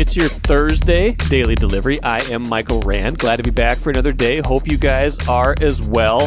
It's your Thursday daily delivery. I am Michael Rand. Glad to be back for another day. Hope you guys are as well.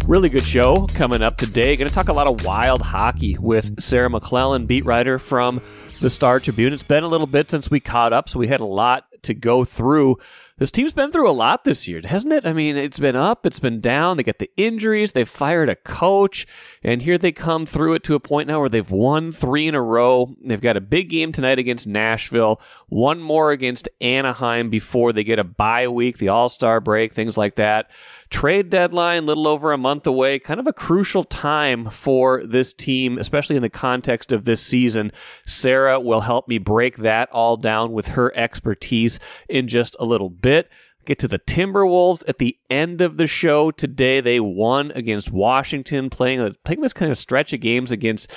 Really good show coming up today. Going to talk a lot of Wild hockey with Sarah McLellan, beat writer from the Star Tribune. It's been a little bit since we caught up, so we had a lot to go through. This team's been through a lot this year, hasn't it? I mean, it's been up, it's been down. They get the injuries, they fired a coach, and here they come through it to a point now where they've won 3 in a row. They've got a big game tonight against Nashville, one more against Anaheim before they get a bye week, the All-Star break, things like that. Trade deadline, little over a month away. Kind of a crucial time for this team, especially in the context of this season. Sarah will help me break that all down with her expertise in just a little bit. Get to the Timberwolves at the end of the show today. They won against Washington, playing this kind of stretch of games against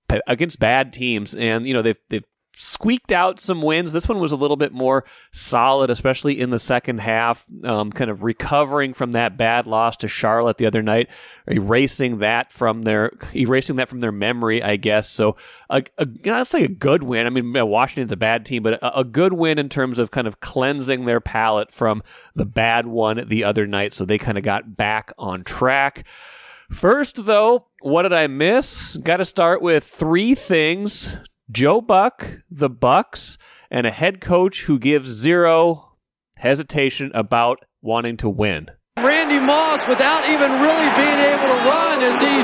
bad teams, and they've squeaked out some wins. This one was a little bit more solid, especially in the second half, kind of recovering from that bad loss to Charlotte the other night, erasing that from their memory, I guess. So, I'd say a good win. I mean, Washington's a bad team, but a good win in terms of kind of cleansing their palate from the bad one the other night. So they kind of got back on track. First, though, what did I miss? Got to start with 3 things. Joe Buck, the Bucks, and a head coach who gives zero hesitation about wanting to win. Randy Moss, without even really being able to run as he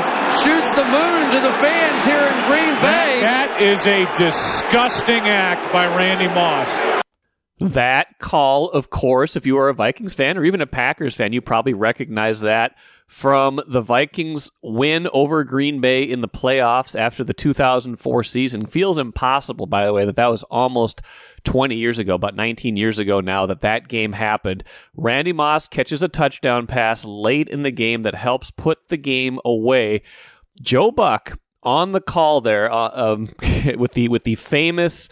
shoots the moon to the fans here in Green Bay. That is a disgusting act by Randy Moss. That call, of course, if you are a Vikings fan or even a Packers fan, you probably recognize that from the Vikings' win over Green Bay in the playoffs after the 2004 season. Feels impossible, by the way, that was almost 20 years ago, about 19 years ago now that game happened. Randy Moss catches a touchdown pass late in the game that helps put the game away. Joe Buck on the call there with the famous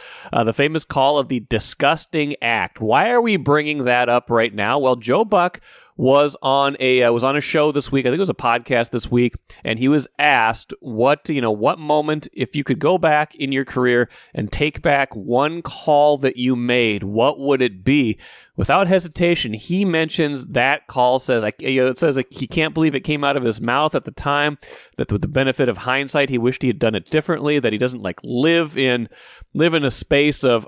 call of the disgusting act. Why are we bringing that up right now? Well, Joe Buck was on a show this week. I think it was a podcast this week, and he was asked what moment, if you could go back in your career and take back one call that you made, what would it be? Without hesitation, he mentions that call. It says he can't believe it came out of his mouth at the time. That with the benefit of hindsight, he wished he had done it differently. That he doesn't live in a space of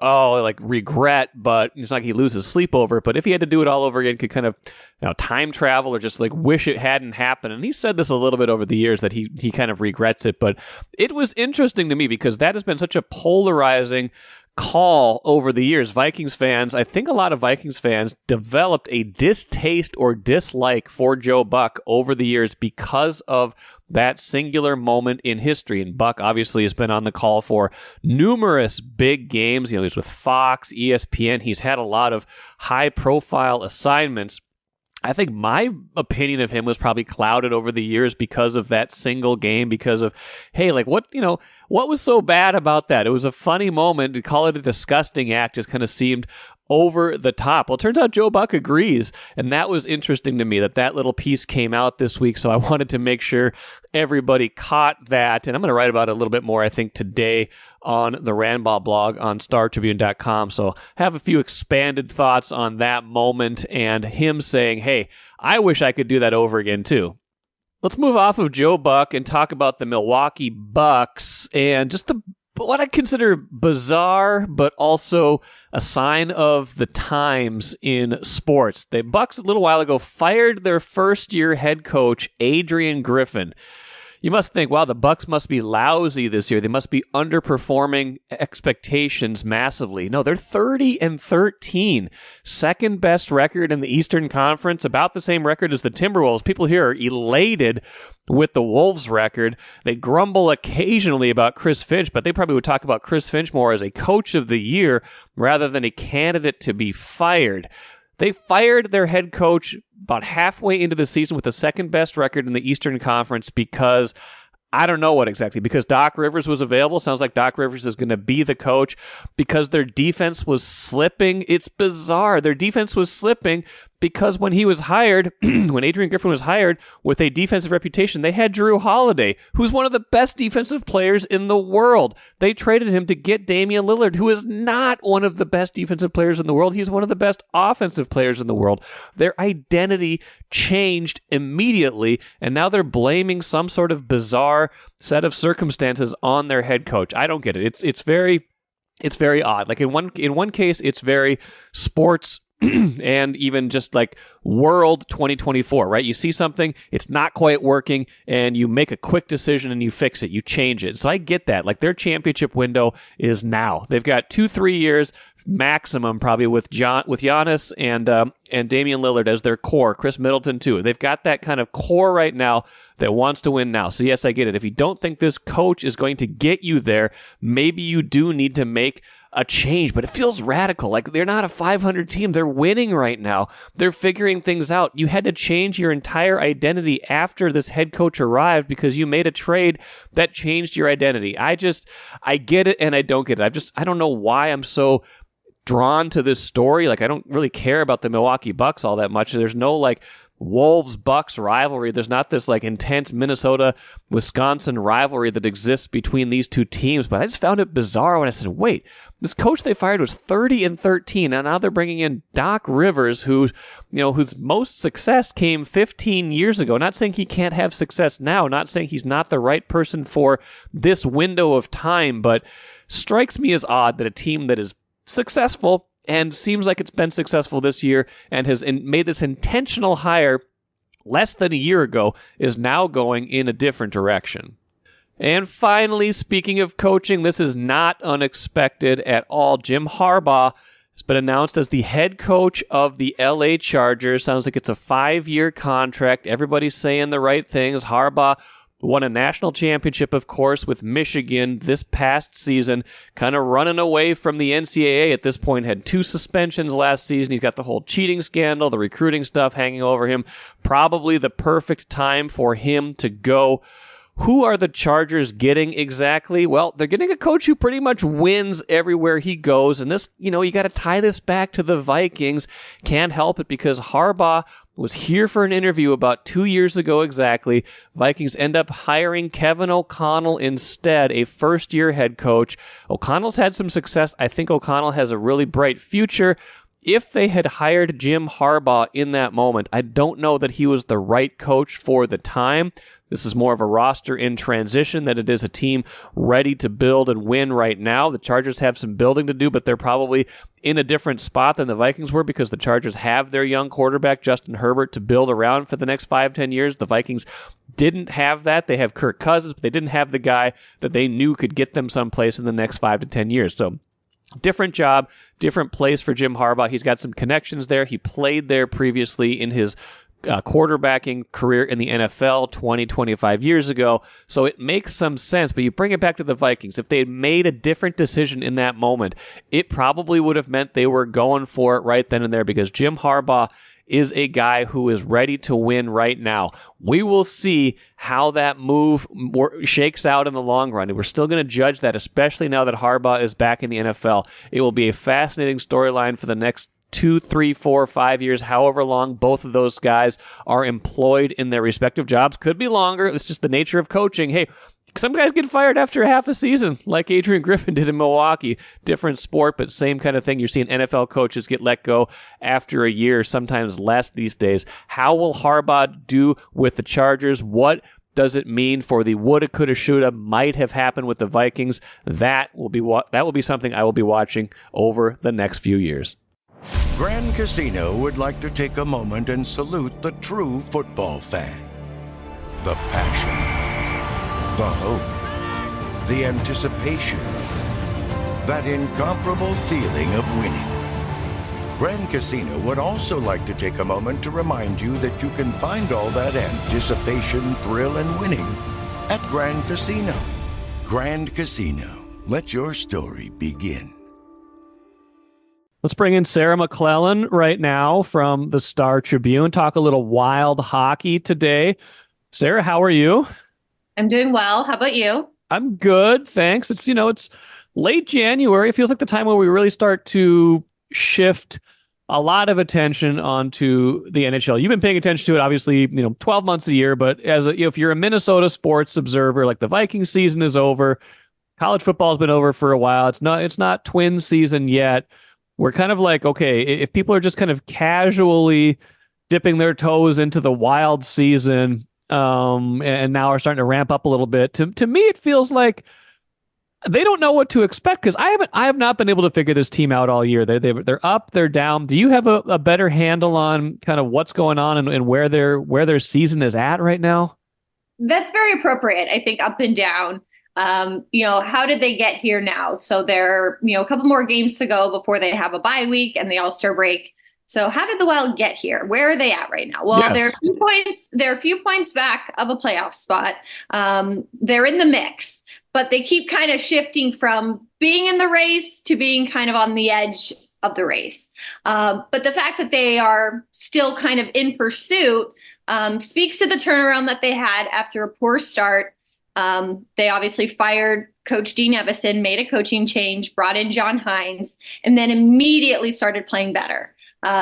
regret, but it's not like he loses sleep over it. But if he had to do it all over again, could kind of time travel or just wish it hadn't happened. And he said this a little bit over the years that he kind of regrets it. But it was interesting to me because that has been such a polarizing call over the years. Vikings fans, I think a lot of Vikings fans developed a distaste or dislike for Joe Buck over the years because of that singular moment in history. And Buck obviously has been on the call for numerous big games. He's with Fox, ESPN. He's had a lot of high-profile assignments. I think my opinion of him was probably clouded over the years because of that single game, because of, what was so bad about that? It was a funny moment. To call it a disgusting act just kind of seemed over the top. Well, it turns out Joe Buck agrees, and that was interesting to me that little piece came out this week, so I wanted to make sure everybody caught that, and I'm going to write about it a little bit more, I think, today on the Randball blog on StarTribune.com, so have a few expanded thoughts on that moment and him saying, hey, I wish I could do that over again, too. Let's move off of Joe Buck and talk about the Milwaukee Bucks and just what I consider bizarre, but also a sign of the times in sports. The Bucks, a little while ago, fired their first-year head coach, Adrian Griffin. You must think, wow, the Bucks must be lousy this year. They must be underperforming expectations massively. No, they're 30-13. Second best record in the Eastern Conference, about the same record as the Timberwolves. People here are elated with the Wolves record. They grumble occasionally about Chris Finch, but they probably would talk about Chris Finch more as a coach of the year rather than a candidate to be fired. They fired their head coach about halfway into the season with the second best record in the Eastern Conference because I don't know what exactly. Because Doc Rivers was available. Sounds like Doc Rivers is going to be the coach. Because their defense was slipping. It's bizarre. Their defense was slipping because when he was hired, when Adrian Griffin was hired with a defensive reputation, they had Drew Holiday, who's one of the best defensive players in the world. They traded him to get Damian Lillard, who is not one of the best defensive players in the world. He's one of the best offensive players in the world. Their identity changed immediately, and now they're blaming some sort of bizarre set of circumstances on their head coach. I don't get it. It's very odd. Like in one case, it's very sports and even just like world 2024, right? You see something, it's not quite working, and you make a quick decision and you fix it, you change it. So I get that. Like their championship window is now. They've got 2-3 years maximum, probably with Giannis and Damian Lillard as their core, Chris Middleton too. They've got that kind of core right now that wants to win now. So yes, I get it. If you don't think this coach is going to get you there, maybe you do need to make a change, but it feels radical. Like they're not a 500 team. They're winning right now. They're figuring things out. You had to change your entire identity after this head coach arrived because you made a trade that changed your identity. I get it and I don't get it. I don't know why I'm so drawn to this story. Like I don't really care about the Milwaukee Bucks all that much. There's no like Wolves-Bucks rivalry. There's not this like intense Minnesota-Wisconsin rivalry that exists between these two teams, but I just found it bizarre when I said, wait, this coach they fired was 30-13, and now they're bringing in Doc Rivers, whose most success came 15 years ago. Not saying he can't have success now, not saying he's not the right person for this window of time, but strikes me as odd that a team that is successful and seems like it's been successful this year and has made this intentional hire less than a year ago is now going in a different direction. And finally, speaking of coaching, this is not unexpected at all. Jim Harbaugh has been announced as the head coach of the LA Chargers. Sounds like it's a 5-year contract. Everybody's saying the right things. Harbaugh won a national championship, of course, with Michigan this past season, kind of running away from the NCAA at this point, had 2 suspensions last season. He's got the whole cheating scandal, the recruiting stuff hanging over him. Probably the perfect time for him to go. Who are the Chargers getting exactly? Well, they're getting a coach who pretty much wins everywhere he goes. And this, you got to tie this back to the Vikings. Can't help it because Harbaugh was here for an interview about 2 years ago exactly. Vikings end up hiring Kevin O'Connell instead, a first-year head coach. O'Connell's had some success. I think O'Connell has a really bright future. If they had hired Jim Harbaugh in that moment, I don't know that he was the right coach for the time. This is more of a roster in transition than it is a team ready to build and win right now. The Chargers have some building to do, but they're probably in a different spot than the Vikings were because the Chargers have their young quarterback, Justin Herbert, to build around for the next 5-10 years. The Vikings didn't have that. They have Kirk Cousins, but they didn't have the guy that they knew could get them someplace in the next 5 to 10 years. So different job, different place for Jim Harbaugh. He's got some connections there. He played there previously in his quarterbacking career in the NFL 25 years ago. So it makes some sense, but you bring it back to the Vikings. If they had made a different decision in that moment, it probably would have meant they were going for it right then and there because Jim Harbaugh is a guy who is ready to win right now. We will see how that move shakes out in the long run. And we're still going to judge that, especially now that Harbaugh is back in the NFL. It will be a fascinating storyline for the next 2, 3, 4, 5 years, however long both of those guys are employed in their respective jobs. Could be longer. It's just the nature of coaching. Hey, some guys get fired after half a season, like Adrian Griffin did in Milwaukee. Different sport, but same kind of thing. You're seeing NFL coaches get let go after a year, sometimes less these days. How will Harbaugh do with the Chargers? What does it mean for the woulda, coulda, shoulda, might have happened with the Vikings? That will be something I will be watching over the next few years. Grand Casino would like to take a moment and salute the true football fan. The passion, the hope, the anticipation, that incomparable feeling of winning. Grand Casino would also like to take a moment to remind you that you can find all that anticipation, thrill, and winning at Grand Casino. Grand Casino, let your story begin. Let's bring in Sarah McLellan right now from the Star Tribune. Talk a little Wild hockey today. Sarah, how are you? I'm doing well. How about you? I'm good, thanks. It's late January. It feels like the time where we really start to shift a lot of attention onto the NHL. You've been paying attention to it, obviously, 12 months a year, but if you're a Minnesota sports observer, like the Vikings season is over, college football's been over for a while. It's not Twins season yet. We're kind of like, okay, if people are just kind of casually dipping their toes into the Wild season, and now are starting to ramp up a little bit, to me, it feels like they don't know what to expect, because I have not been able to figure this team out all year. They're up, they're down. Do you have a better handle on kind of what's going on and where their season is at right now? That's very appropriate. I think up and down. How did they get here now? So they're, a couple more games to go before they have a bye week and the All-Star break. So how did the Wild get here? Where are they at right now? Well, Yes. They're a few points back of a playoff spot. They're in the mix, but they keep kind of shifting from being in the race to being kind of on the edge of the race. But the fact that they are still kind of in pursuit speaks to the turnaround that they had after a poor start. They obviously fired Coach Dean Evison, made a coaching change, brought in John Hines, and then immediately started playing better.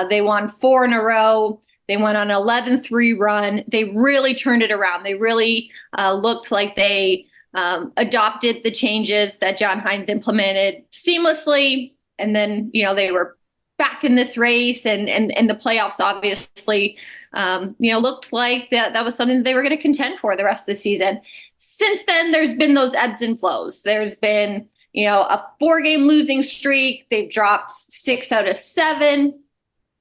They won 4 in a row. They went on an 11-3 run. They really turned it around. They really looked like they adopted the changes that John Hines implemented seamlessly. And then, they were back in this race, and the playoffs obviously, looked like that was something that they were going to contend for the rest of the season. Since then, there's been those ebbs and flows. There's been, a 4-game losing streak. They've dropped 6 out of 7.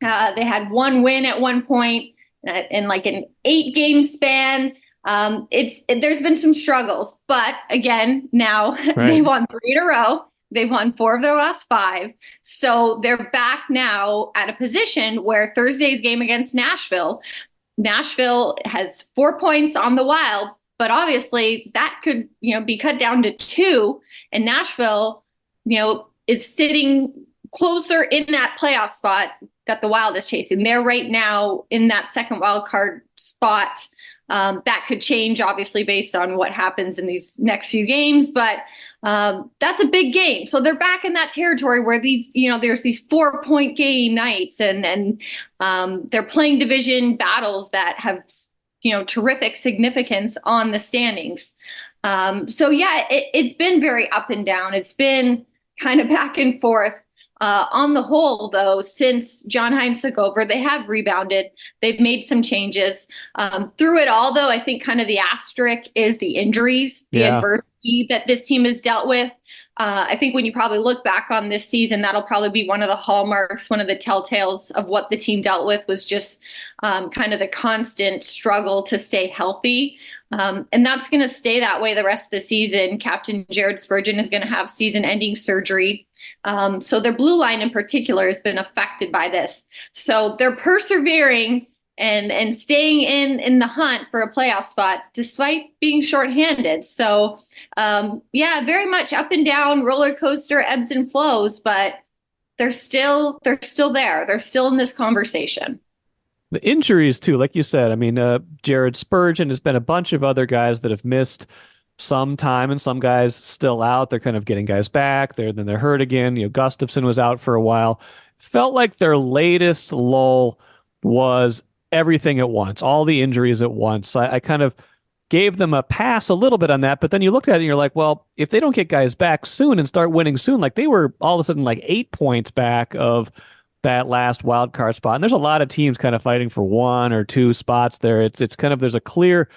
They had 1 win at one point in like an 8-game span. There's been some struggles, but again, now they won 3 in a row. They've won 4 of their last 5. So they're back now at a position where Thursday's game against Nashville has 4 points on the Wild, but obviously that could, be cut down to 2, and Nashville, is sitting closer in that playoff spot that the Wild is chasing. They're right now in that second wild card spot. That could change, obviously, based on what happens in these next few games, but that's a big game. So they're back in that territory where there's these 4-point game nights, and they're playing division battles that have, terrific significance on the standings. It's been very up and down. It's been kind of back and forth. On the whole, though, since John Hines took over, they have rebounded. They've made some changes. Through it all, though, I think kind of the asterisk is the injuries, the adversity that this team has dealt with. I think when you probably look back on this season, that'll probably be one of the hallmarks, one of the telltales of what the team dealt with was just kind of the constant struggle to stay healthy. And that's going to stay that way the rest of the season. Captain Jared Spurgeon is going to have season-ending surgery. So their blue line in particular has been affected by this. So they're persevering and staying in the hunt for a playoff spot despite being shorthanded. So very much up and down, roller coaster, ebbs and flows, but they're still there. They're still in this conversation. The injuries too, like you said, I mean, Jared Spurgeon, has been a bunch of other guys that have missed some time, and some guys still out. They're kind of getting guys back. Then they're hurt again. Gustafsson was out for a while. Felt like their latest lull was everything at once, all the injuries at once. So I kind of gave them a pass a little bit on that, but then you looked at it and you're like, well, if they don't get guys back soon and start winning soon, like they were all of a sudden like 8 points back of that last wild card spot. And there's a lot of teams kind of fighting for 1 or 2 spots there. It's kind of, there's a clear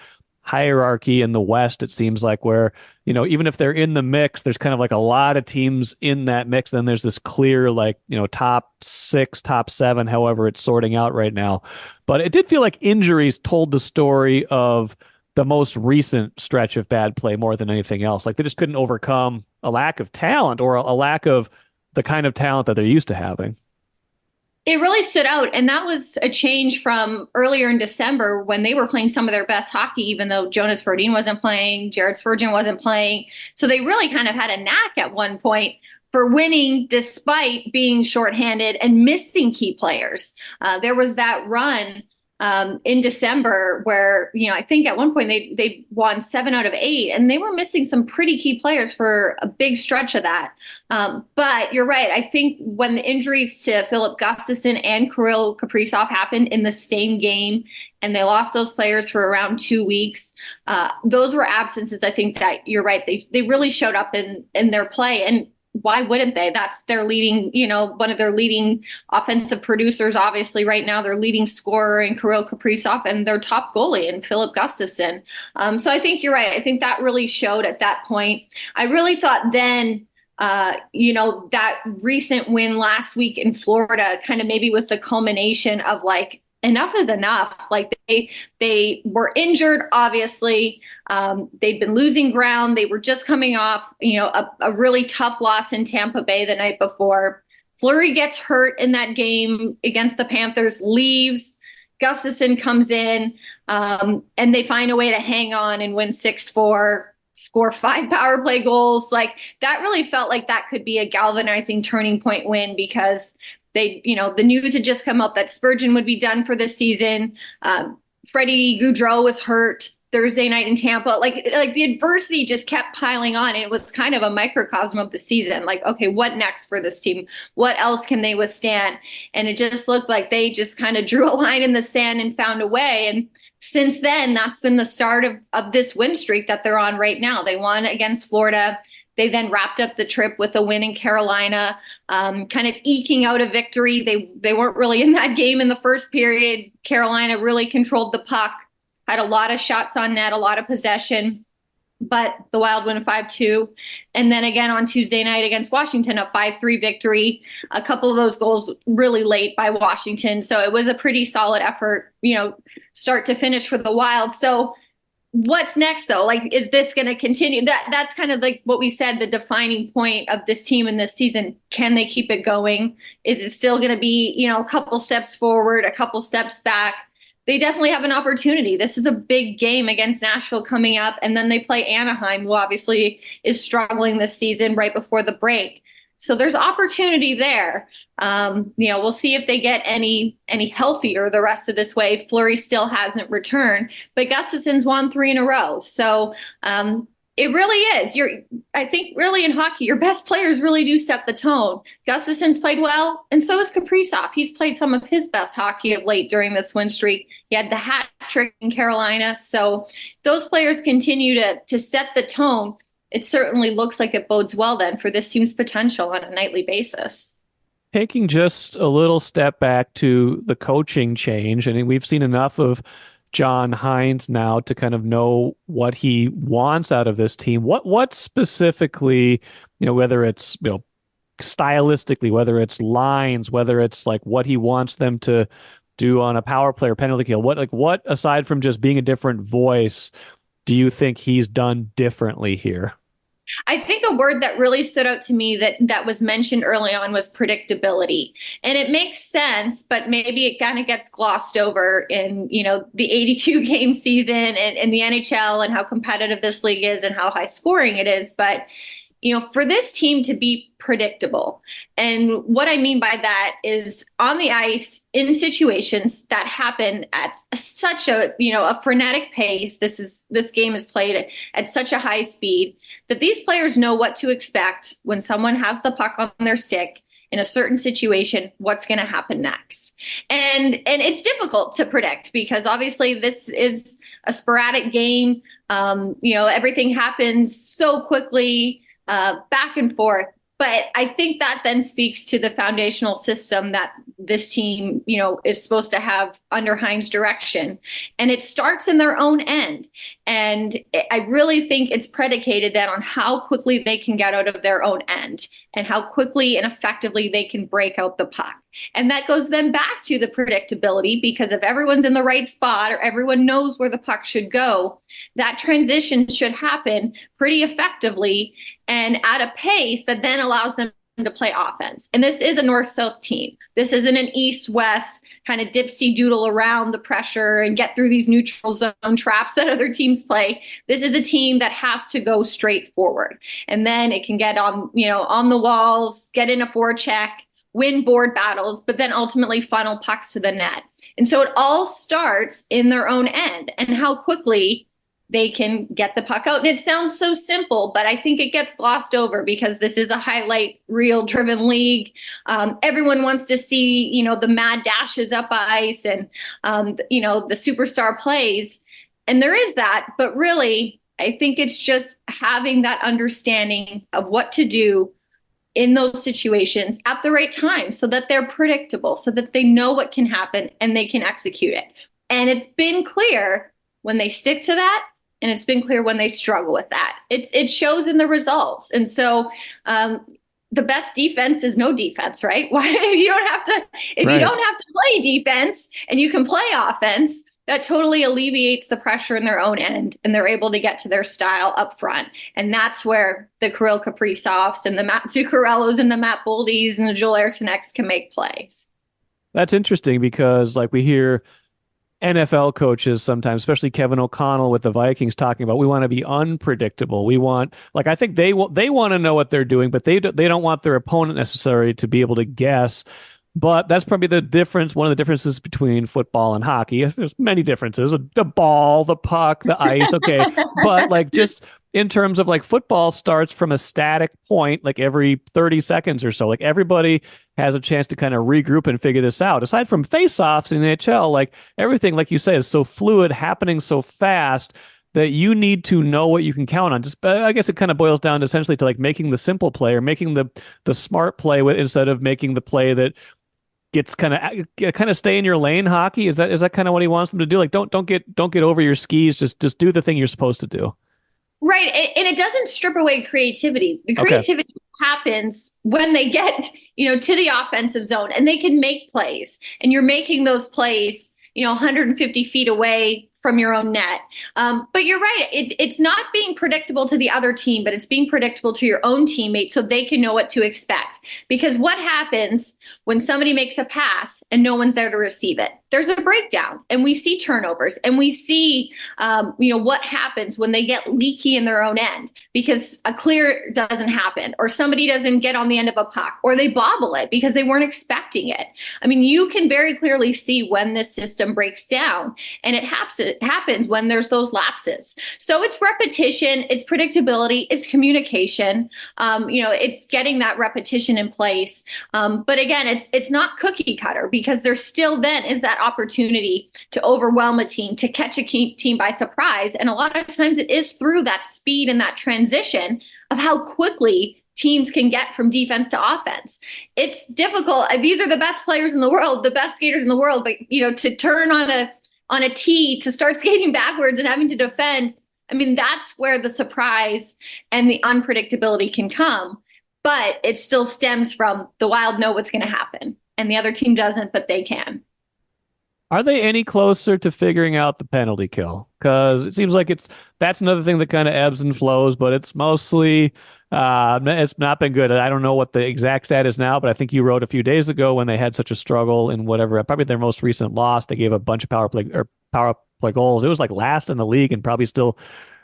hierarchy in the West, it seems like, where, even if they're in the mix, there's kind of like a lot of teams in that mix. Then there's this clear, like, top 6, top 7, however it's sorting out right now. But it did feel like injuries told the story of the most recent stretch of bad play more than anything else. Like they just couldn't overcome a lack of talent or a lack of the kind of talent that they're used to having. It really stood out, and that was a change from earlier in December when they were playing some of their best hockey, even though Jonas Brodin wasn't playing, Jared Spurgeon wasn't playing. So they really kind of had a knack at one point for winning despite being shorthanded and missing key players. There was that run in December, where, I think at one point they won 7 out of 8, and they were missing some pretty key players for a big stretch of that. But you're right. I think when the injuries to Philip Gustafson and Kirill Kaprizov happened in the same game, and they lost those players for around 2 weeks, those were absences. I think that you're right. They really showed up in their play. And why wouldn't they? That's their leading, one of their leading offensive producers, obviously, right now, their leading scorer in Kirill Kaprizov, and their top goalie in Philip Gustafson. So I think you're right. I think that really showed at that point. I really thought then, that recent win last week in Florida kind of maybe was the culmination of like, enough is enough. Like they were injured, obviously. They'd been losing ground. They were just coming off, a really tough loss in Tampa Bay the night before. Fleury gets hurt in that game against the Panthers, leaves. Gustafson comes in, and they find a way to hang on and win 6-4, score 5 power play goals. Like that really felt like that could be a galvanizing turning point win, because the news had just come out that Spurgeon would be done for this season. Freddie Gaudreau was hurt Thursday night in Tampa. Like the adversity just kept piling on. It was kind of a microcosm of the season. Like, okay, what next for this team? What else can they withstand? And it just looked like they just kind of drew a line in the sand and found a way. And since then, that's been the start of this win streak that they're on right now. They won against Florida. They then wrapped up the trip with a win in Carolina, kind of eking out a victory. They weren't really in that game in the first period. Carolina really controlled the puck, had a lot of shots on net, a lot of possession, but the Wild win a 5-2. And then again on Tuesday night against Washington, a 5-3 victory. A couple of those goals really late by Washington. So it was a pretty solid effort, start to finish for the Wild. So what's next, though? Like, is this going to continue? That's kind of like what we said, the defining point of this team in this season. Can they keep it going? Is it still going to be, a couple steps forward, a couple steps back? They definitely have an opportunity. This is a big game against Nashville coming up, and then they play Anaheim, who obviously is struggling this season right before the break. So there's opportunity there. We'll see if they get any healthier the rest of this way. Fleury still hasn't returned, but Gustafson's won 3 in a row. So it really is. I think really in hockey, your best players really do set the tone. Gustafson's played well, and so has Kaprizov. He's played some of his best hockey of late during this win streak. He had the hat trick in Carolina. So those players continue to set the tone. It certainly looks like it bodes well then for this team's potential on a nightly basis. Taking just a little step back to the coaching change, and we've seen enough of John Hynes now to kind of know what he wants out of this team. What specifically, whether it's stylistically, whether it's lines, whether it's like what he wants them to do on a power play or penalty kill, what aside from just being a different voice, do you think he's done differently here? I think a word that really stood out to me that was mentioned early on was predictability. And it makes sense, but maybe it kind of gets glossed over in, the 82 game season and the NHL and how competitive this league is and how high scoring it is. But, for this team to be predictable, and what I mean by that is on the ice in situations that happen at such a frenetic pace. This game is played at such a high speed that these players know what to expect when someone has the puck on their stick in a certain situation, what's going to happen next. And it's difficult to predict because obviously this is a sporadic game. Everything happens so quickly, back and forth. But I think that then speaks to the foundational system that this team, is supposed to have under Hynes' direction. And it starts in their own end. And I really think it's predicated then on how quickly they can get out of their own end and how quickly and effectively they can break out the puck. And that goes then back to the predictability, because if everyone's in the right spot or everyone knows where the puck should go, that transition should happen pretty effectively and at a pace that then allows them to play offense. And this is a north-south team. This isn't an east-west kind of dipsy-doodle around the pressure and get through these neutral zone traps that other teams play. This is a team that has to go straight forward. And then it can get on the walls, get in a forecheck, win board battles, but then ultimately funnel pucks to the net. And so it all starts in their own end and how quickly they can get the puck out. And it sounds so simple, but I think it gets glossed over because this is a highlight reel driven league. Everyone wants to see, the mad dashes up ice and, the superstar plays. And there is that, but really, I think it's just having that understanding of what to do in those situations at the right time so that they're predictable, so that they know what can happen and they can execute it. And it's been clear when they stick to that, and it's been clear when they struggle with that. It shows in the results. And so the best defense is no defense, right? Why you don't have to if Right. you don't have to play defense and you can play offense, that totally alleviates the pressure in their own end, and they're able to get to their style up front. And that's where the Kirill Kaprizovs and the Matt Zuccarellos and the Matt Boldies and the Joel Eriksson-Eks can make plays. That's interesting because we hear NFL coaches sometimes, especially Kevin O'Connell with the Vikings, talking about we want to be unpredictable. We want, I think they want to know what they're doing, but they don't want their opponent necessarily to be able to guess. But that's probably the difference. One of the differences between football and hockey. There's many differences: the ball, the puck, the ice. Okay, but just in terms of football starts from a static point, every 30 seconds or so. Everybody has a chance to kind of regroup and figure this out. Aside from face-offs in the NHL, everything, like you say, is so fluid, happening so fast that you need to know what you can count on. Just, I guess it kind of boils down to essentially to making the simple play or making the smart play instead of making the play that gets kind of stay in your lane. Hockey is that kind of what he wants them to do? Don't get over your skis. Just do the thing you're supposed to do. Right. And it doesn't strip away creativity. The creativity happens when they get, to the offensive zone and they can make plays, and you're making those plays, 150 feet away from your own net. But you're right. It's not being predictable to the other team, but it's being predictable to your own teammates so they can know what to expect. Because what happens when somebody makes a pass and no one's there to receive it? There's a breakdown, and we see turnovers, and we see, what happens when they get leaky in their own end because a clear doesn't happen, or somebody doesn't get on the end of a puck, or they bobble it because they weren't expecting it. I mean, you can very clearly see when this system breaks down, and it happens when there's those lapses. So it's repetition, it's predictability, it's communication. It's getting that repetition in place. But again, it's not cookie cutter because there still then is that opportunity to overwhelm a team, to catch a team by surprise. And a lot of times it is through that speed and that transition of how quickly teams can get from defense to offense. It's difficult. These are the best players in the world, the best skaters in the world, but to turn on a tee, to start skating backwards and having to defend, I mean, that's where the surprise and the unpredictability can come. But it still stems from the Wild know what's going to happen, and the other team doesn't, but they can. Are they any closer to figuring out the penalty kill? Because it seems like that's another thing that kind of ebbs and flows, but it's mostly it's not been good. I don't know what the exact stat is now, but I think you wrote a few days ago when they had such a struggle in probably their most recent loss, they gave a bunch of power play goals. It was last in the league and probably still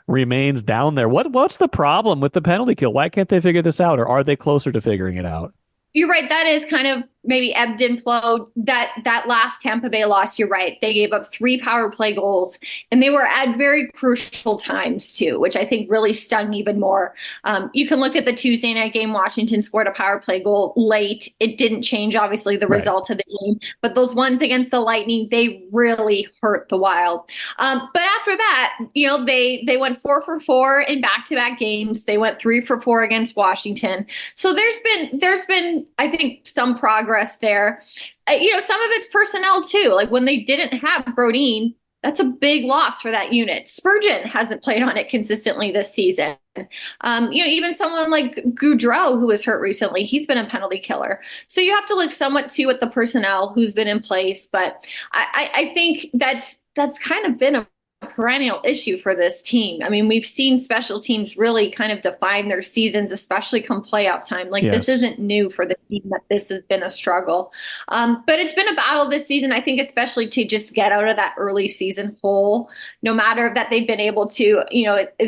remains down there. What's the problem with the penalty kill? Why can't they figure this out, or are they closer to figuring it out? You're right. That is kind of maybe ebbed and flowed. That last Tampa Bay loss, you're right. They gave up 3 power play goals, and they were at very crucial times too, which I think really stung even more. You can look at the Tuesday night game. Washington scored a power play goal late. It didn't change, obviously, the result of the game, but those ones against the Lightning, they really hurt the Wild. But after that, they went 4 for 4 in back-to-back games. They went 3 for 4 against Washington. So there's been, I think, some progress there. Some of it's personnel too. When they didn't have Brodin, that's a big loss for that unit. Spurgeon hasn't played on it consistently this season. Even someone like Goudreau, who was hurt recently, he's been a penalty killer. So you have to look somewhat too at the personnel who's been in place. But I think that's kind of been a perennial issue for this team. I mean, we've seen special teams really kind of define their seasons, especially come playoff time. Yes. This isn't new for the team that this has been a struggle. But it's been a battle this season, I think, especially to just get out of that early season hole, no matter that they've been able to,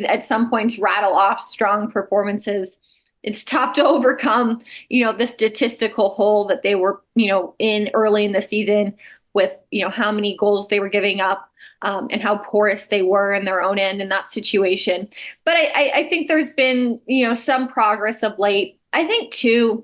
at some points rattle off strong performances It's tough to overcome, the statistical hole that they were, in early in the season with, how many goals they were giving up. And how porous they were in their own end in that situation. But I think there's been, some progress of late. I think, too,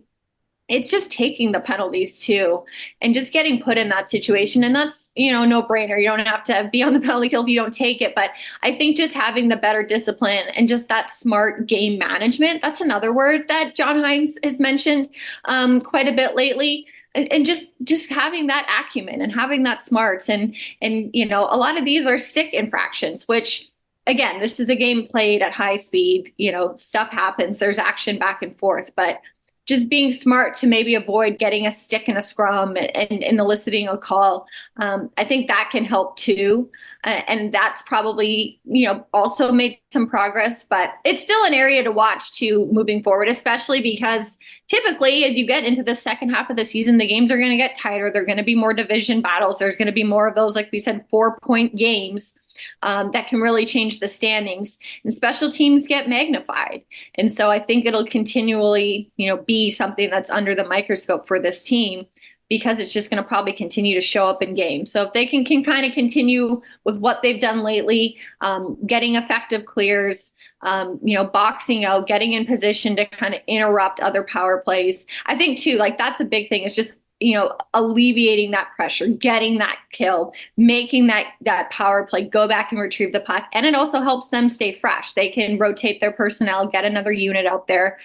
it's just taking the penalties, too, and just getting put in that situation. And that's, no brainer. You don't have to be on the penalty kill if you don't take it. But I think just having the better discipline and just that smart game management, that's another word that John Hines has mentioned quite a bit lately. And just having that acumen and having that smarts and a lot of these are stick infractions, which again, this is a game played at high speed, stuff happens, there's action back and forth, but just being smart to maybe avoid getting a stick in a scrum and eliciting a call. I think that can help too. And that's probably, also made some progress, but it's still an area to watch too moving forward, especially because typically as you get into the second half of the season, the games are going to get tighter. They're going to be more division battles. There's going to be more of those, like we said, 4-point games. That can really change the standings, and special teams get magnified. And so I think it'll continually, be something that's under the microscope for this team because it's just going to probably continue to show up in games. So if they can kind of continue with what they've done lately, getting effective clears, boxing out, getting in position to kind of interrupt other power plays. I think too, like that's a big thing. It's just alleviating that pressure, getting that kill, making that power play, go back and retrieve the puck. And it also helps them stay fresh. They can rotate their personnel, get another unit out there.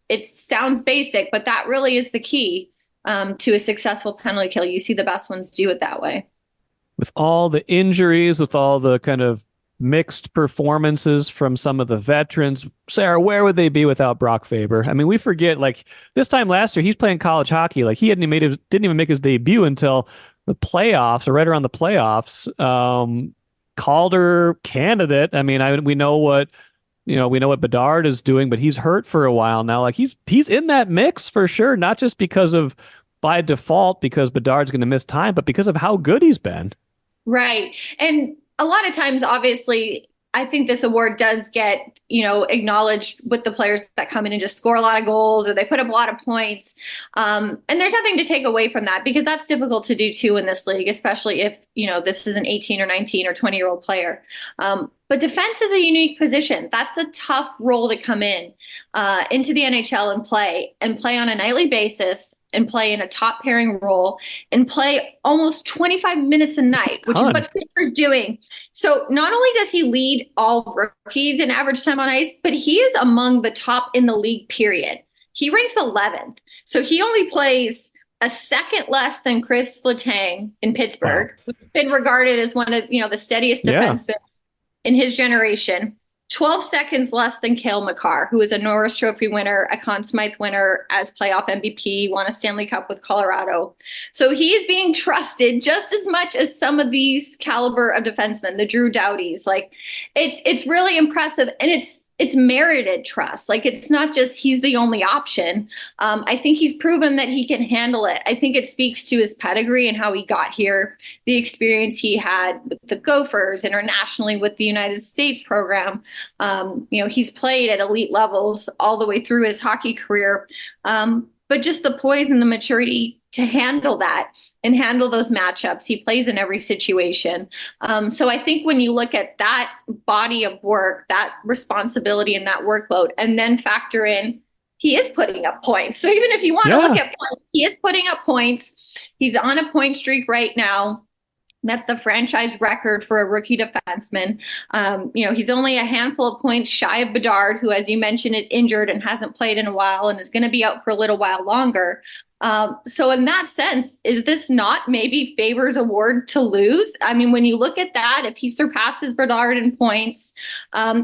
It sounds basic, but that really is the key to a successful penalty kill. You see the best ones do it that way. With all the injuries, with all the kind of mixed performances from some of the veterans, Sarah, where would they be without Brock Faber? I mean, we forget, like this time last year, he's playing college hockey. Like he didn't even make his debut until the playoffs, or right around the playoffs. Calder candidate. I mean, we know what Bedard is doing, but he's hurt for a while now. Like he's in that mix for sure, not just because of by default because Bedard's going to miss time, but because of how good he's been. Right. And a lot of times, obviously, I think this award does get, acknowledged with the players that come in and just score a lot of goals or they put up a lot of points. And there's nothing to take away from that because that's difficult to do too in this league, especially if, this is an 18 or 19 or 20-year-old player. But defense is a unique position. That's a tough role to come in into the NHL and play on a nightly basis and play in a top pairing role and play almost 25 minutes a night, which is what Faber's doing. So not only does he lead all rookies in average time on ice, but he is among the top in the league, period. He ranks 11th. So he only plays a second less than Chris Letang in Pittsburgh, who's been regarded as one of, the steadiest defensemen in his generation. 12 seconds less than Cale Makar, who is a Norris Trophy winner, a Conn Smythe winner as playoff MVP, won a Stanley Cup with Colorado. So he's being trusted just as much as some of these caliber of defensemen, the Drew Doughties. Like it's really impressive, and it's merited trust. Like it's not just he's the only option. I think he's proven that he can handle it. I think it speaks to his pedigree and how he got here, the experience he had with the Gophers, internationally with the United States program. He's played at elite levels all the way through his hockey career. But just the poise and the maturity to handle that and handle those matchups. He plays in every situation. So I think when you look at that body of work, that responsibility and that workload, and then factor in, he is putting up points. So even if you want to look at points, he is putting up points. He's on a point streak right now. That's the franchise record for a rookie defenseman. He's only a handful of points shy of Bedard, who, as you mentioned, is injured and hasn't played in a while and is going to be out for a little while longer. So in that sense, is this not maybe Faber's award to lose? I mean, when you look at that, if he surpasses Bedard in points,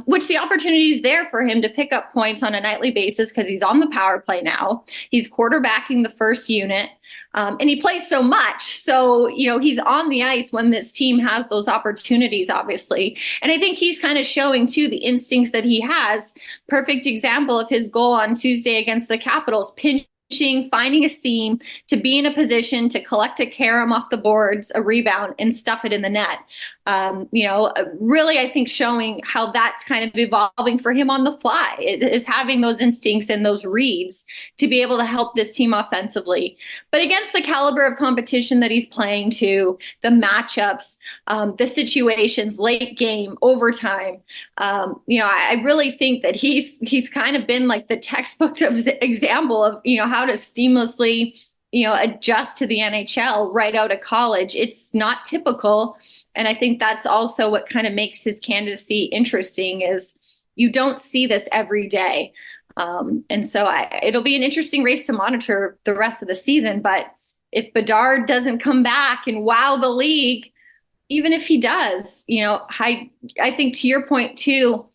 which the opportunity is there for him to pick up points on a nightly basis because he's on the power play now. He's quarterbacking the first unit. And he plays so much. So, he's on the ice when this team has those opportunities, obviously. And I think he's kind of showing, too, the instincts that he has. Perfect example of his goal on Tuesday against the Capitals, pinching, finding a seam to be in a position to collect a carom off the boards, a rebound, and stuff it in the net. Really, I think showing how that's kind of evolving for him on the fly is having those instincts and those reads to be able to help this team offensively. But against the caliber of competition that he's playing to, the matchups, the situations, late game, overtime, I really think that he's kind of been like the textbook example of, how to seamlessly, adjust to the NHL right out of college. It's not typical. And I think that's also what kind of makes his candidacy interesting is you don't see this every day. And so it'll be an interesting race to monitor the rest of the season. But if Bedard doesn't come back and wow the league, even if he does, I think to your point too,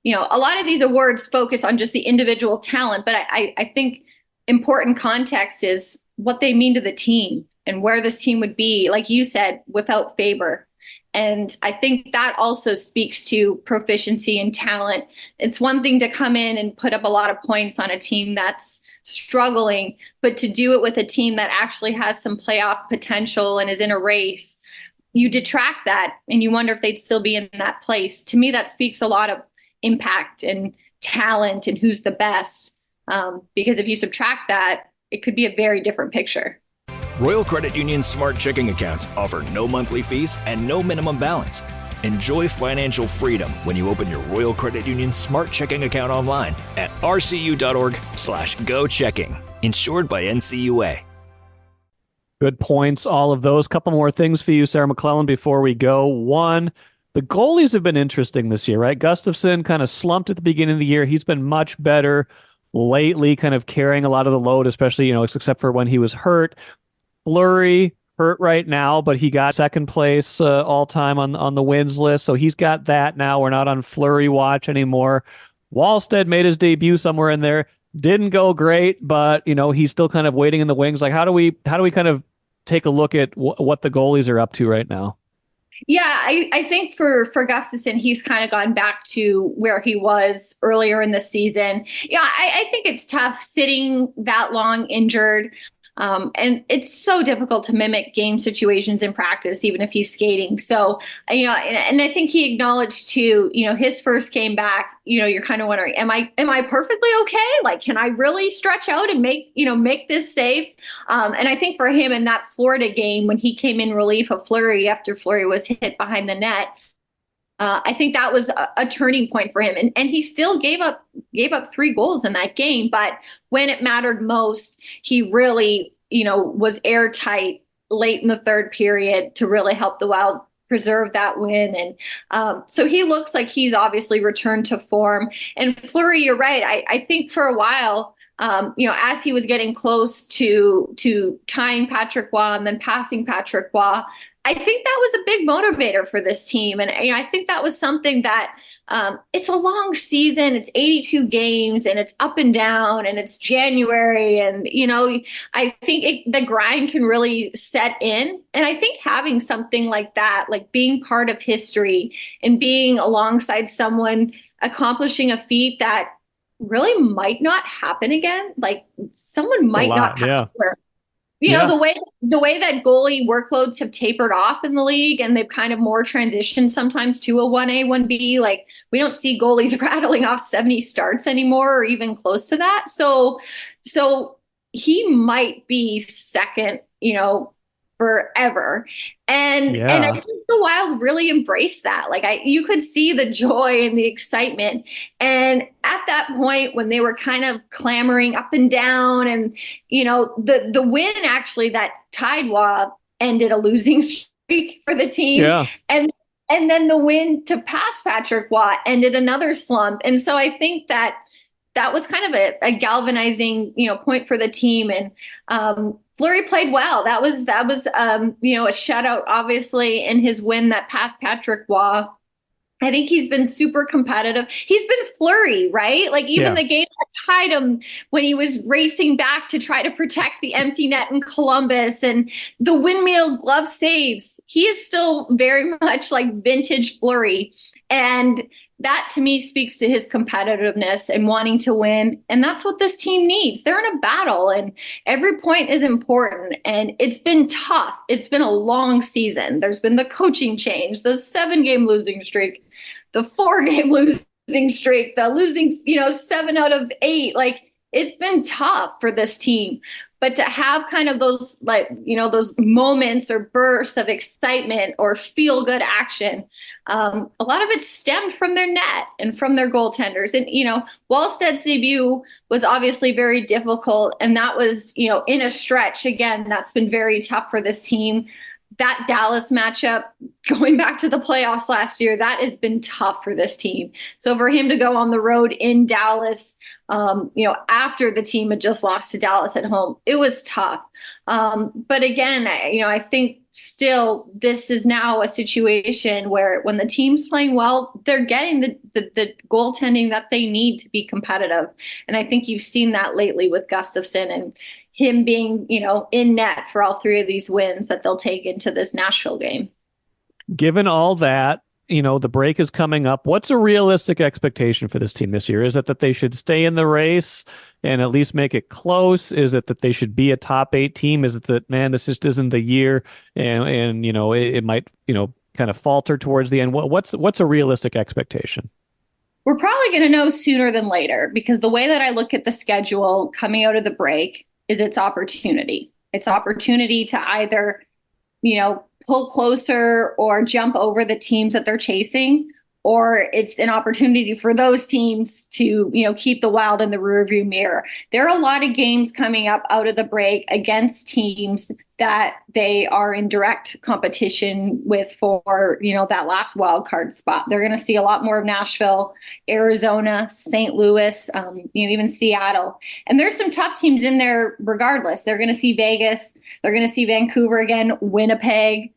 a lot of these awards focus on just the individual talent, but I think important context is what they mean to the team and where this team would be, like you said, without Faber. And I think that also speaks to proficiency and talent. It's one thing to come in and put up a lot of points on a team that's struggling, but to do it with a team that actually has some playoff potential and is in a race, you detract that and you wonder if they'd still be in that place. To me, that speaks a lot of impact and talent and who's the best. Because if you subtract that, it could be a very different picture. Royal Credit Union's Smart Checking accounts offer no monthly fees and no minimum balance. Enjoy financial freedom when you open your Royal Credit Union Smart Checking account online at rcu.org/go-checking. Insured by NCUA. Good points, all of those. Couple more things for you, Sarah McLellan, before we go. One, the goalies have been interesting this year, right? Gustafsson kind of slumped at the beginning of the year. He's been much better lately, kind of carrying a lot of the load, especially, except for when he was hurt. Fleury hurt right now, but he got second place all time on the wins list, so he's got that now. We're not on Fleury watch anymore. Wallstead made his debut somewhere in there. Didn't go great, but he's still kind of waiting in the wings. Like, how do we kind of take a look at what the goalies are up to right now? Yeah, I think for Gustafsson, he's kind of gone back to where he was earlier in the season. Yeah, I think it's tough sitting that long injured. And it's so difficult to mimic game situations in practice, even if he's skating. So, and I think he acknowledged too, his first game back, you're kind of wondering, am I perfectly okay? Like, can I really stretch out and make this save? And I think for him in that Florida game, when he came in relief of Fleury after Fleury was hit behind the net, I think that was a turning point for him. And he still gave up 3 goals in that game. But when it mattered most, he really, was airtight late in the third period to really help the Wild preserve that win. And so he looks like he's obviously returned to form. And Fleury, you're right. I think for a while, as he was getting close to tying Patrick Roy and then passing Patrick Roy, I think that was a big motivator for this team. And I think that was something that it's a long season. It's 82 games and it's up and down and it's January. And, I think the grind can really set in. And I think having something like that, like being part of history and being alongside someone accomplishing a feat that really might not happen again, like someone might not have the way that goalie workloads have tapered off in the league and they've kind of more transitioned sometimes to a 1A, 1B. Like we don't see goalies rattling off 70 starts anymore or even close to that. So he might be second, forever. And I think the Wild really embraced that. Like you could see the joy and the excitement. And at that point when they were kind of clamoring up and down and, the win actually that tied Roy ended a losing streak for the team. Yeah. And then the win to pass Patrick Roy ended another slump. And so I think that was kind of a galvanizing, point for the team. And Fleury played well. That was a shutout, obviously, in his win that passed Patrick Roy. I think he's been super competitive. He's been Fleury, right? Like even the game that tied him when he was racing back to try to protect the empty net in Columbus and the windmill glove saves. He is still very much like vintage Fleury. And that to me speaks to his competitiveness and wanting to win. And that's what this team needs. They're in a battle and every point is important. And it's been tough. It's been a long season. There's been the coaching change, the 7-game losing streak, the 4-game losing streak, the losing, 7 out of 8. Like, it's been tough for this team. But to have kind of those, those moments or bursts of excitement or feel good action, a lot of it stemmed from their net and from their goaltenders. And, Wallsted's debut was obviously very difficult. And that was, in a stretch, again, that's been very tough for this team. That Dallas matchup, going back to the playoffs last year, that has been tough for this team. So for him to go on the road in Dallas, after the team had just lost to Dallas at home, it was tough. But again, I think still this is now a situation where when the team's playing well, they're getting the goaltending that they need to be competitive. And I think you've seen that lately with Gustafsson and him being, in net for all 3 of these wins that they'll take into this Nashville game. Given all that, the break is coming up. What's a realistic expectation for this team this year? Is it that they should stay in the race and at least make it close? Is it that they should be a top 8 team? Is it that, man, this just isn't the year and it might, kind of falter towards the end? What's a realistic expectation? We're probably going to know sooner than later because the way that I look at the schedule coming out of the break is it's opportunity. It's opportunity to either, pull closer or jump over the teams that they're chasing, or it's an opportunity for those teams to, keep the Wild in the rearview mirror. There are a lot of games coming up out of the break against teams that they are in direct competition with for, that last wild card spot. They're going to see a lot more of Nashville, Arizona, St. Louis, even Seattle. And there's some tough teams in there regardless. They're going to see Vegas. They're going to see Vancouver again, Winnipeg,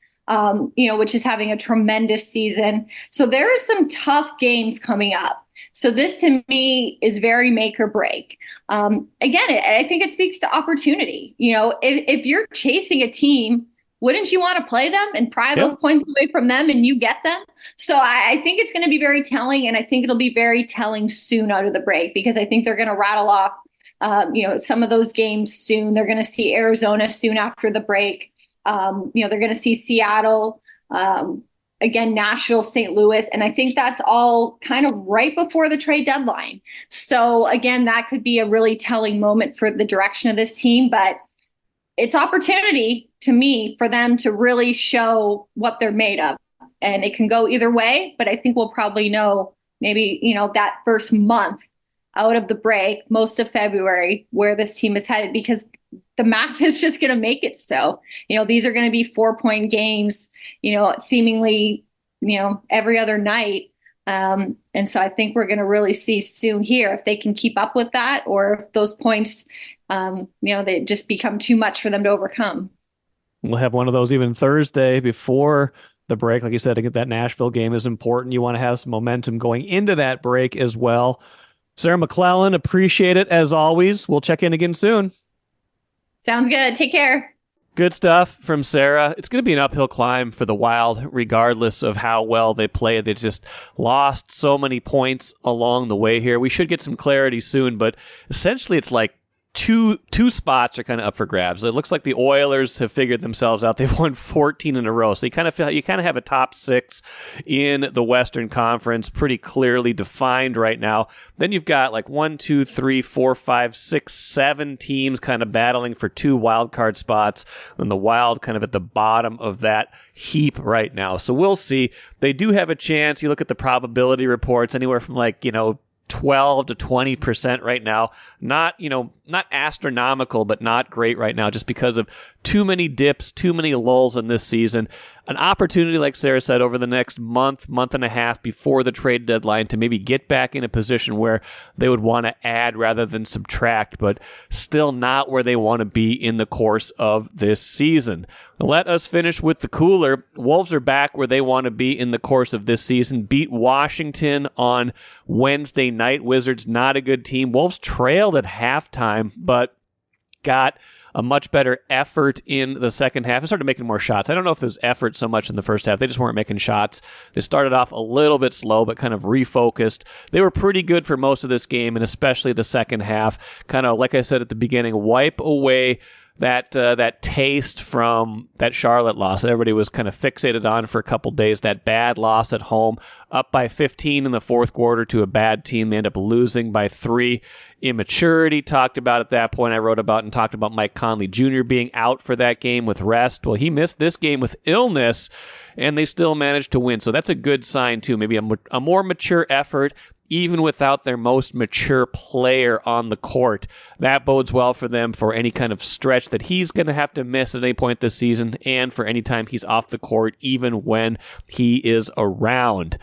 which is having a tremendous season. So there are some tough games coming up. So this to me is very make or break. Again, I think it speaks to opportunity. If you're chasing a team, wouldn't you want to play them and pry those points away from them and you get them? So I think it's going to be very telling, and I think it'll be very telling soon out of the break because I think they're going to rattle off, some of those games soon. They're going to see Arizona soon after the break. They're going to see Seattle, again, Nashville, St. Louis. And I think that's all kind of right before the trade deadline. So again, that could be a really telling moment for the direction of this team, but it's opportunity to me for them to really show what they're made of. And it can go either way, but I think we'll probably know maybe, that first month out of the break, most of February, where this team is headed, because the math is just going to make it so. These are going to be 4-point games, seemingly, every other night. And so I think we're going to really see soon here if they can keep up with that or if those points, they just become too much for them to overcome. We'll have one of those even Thursday before the break. Like you said, that Nashville game is important. You want to have some momentum going into that break as well. Sarah McLellan, appreciate it as always. We'll check in again soon. Sounds good. Take care. Good stuff from Sarah. It's going to be an uphill climb for the Wild, regardless of how well they play. They just lost so many points along the way here. We should get some clarity soon, but essentially it's like two spots are kind of up for grabs. It looks like the Oilers have figured themselves out. They've won 14 in a row. So you kind of have a top 6 in the Western Conference pretty clearly defined right now. Then you've got like 1, 2, 3, 4, 5, 6, 7 teams kind of battling for 2 wild card spots, and the Wild kind of at the bottom of that heap right now. So we'll see. They do have a chance. You look at the probability reports, anywhere from 12 to 20% right now. Not astronomical, but not great right now just because of too many dips, too many lulls in this season. An opportunity, like Sarah said, over the next month and a half before the trade deadline to maybe get back in a position where they would want to add rather than subtract, but still not where they want to be in the course of this season. Let us finish with the cooler. Wolves are back where they want to be in the course of this season. Beat Washington on Wednesday night. Wizards, not a good team. Wolves trailed at halftime, but got a much better effort in the second half and started making more shots. I don't know if there's effort so much in the first half. They just weren't making shots. They started off a little bit slow, but kind of refocused. They were pretty good for most of this game, and especially the second half. Kind of, like I said at the beginning, wipe away that taste from that Charlotte loss that everybody was kind of fixated on for a couple days, that bad loss at home, up by 15 in the fourth quarter to a bad team. They end up losing by 3. Immaturity, talked about at that point. I wrote about and talked about Mike Conley Jr. being out for that game with rest. Well, he missed this game with illness, and they still managed to win. So that's a good sign, too. Maybe a more mature effort, even without their most mature player on the court. That bodes well for them for any kind of stretch that he's going to have to miss at any point this season, and for any time he's off the court, even when he is around.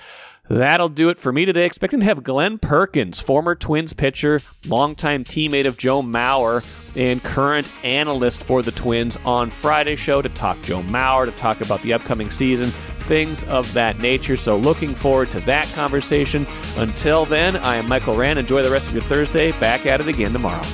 That'll do it for me today. Expecting to have Glenn Perkins, former Twins pitcher, longtime teammate of Joe Mauer, and current analyst for the Twins, on Friday's show to talk Joe Mauer, to talk about the upcoming season, things of that nature. So looking forward to that conversation. Until then, I am Michael Rand. Enjoy the rest of your Thursday. Back at it again tomorrow.